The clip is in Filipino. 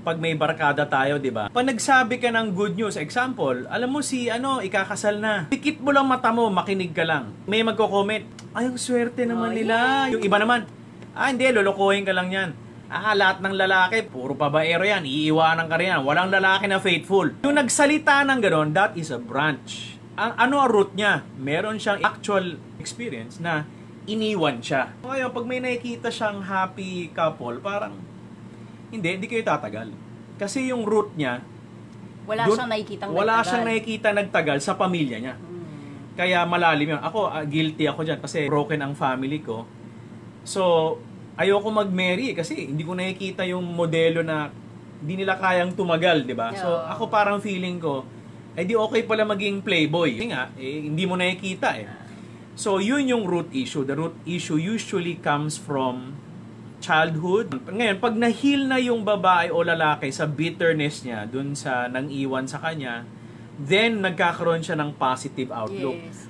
pag may barkada tayo, di ba? Pag nagsabi ka ng good news, example, alam mo si ikakasal na. Pikit mo lang mata mo, makinig ka lang. May magko-comment, ay, ang swerte naman nila. Yung iba naman, hindi, lolokohin ka lang yan. Lahat ng lalaki, puro babaero yan, iiwanan ka rin yan. Walang lalaki na faithful. Yung nagsalita ng gano'n, that is a branch. Ano ang root niya? Meron siyang actual experience na iniwan siya. Ngayon, pag may nakikita siyang happy couple, parang, hindi kayo tatagal. Kasi yung root niya, wala siyang nakikita nagtagal sa pamilya niya. Kaya malalim yun. Ako, guilty ako dyan kasi broken ang family ko. So, ayoko mag-marry kasi hindi ko nakikita yung modelo na hindi nila kayang tumagal, di ba? So, ako parang feeling ko, di okay pala maging playboy. Kasi nga, hindi mo nakikita eh. So, yun yung root issue. The root issue usually comes from childhood. Ngayon, pag na-heal na yung babae o lalaki sa bitterness niya dun sa nang iwan sa kanya, then nagkakaroon siya ng positive outlook. Yes.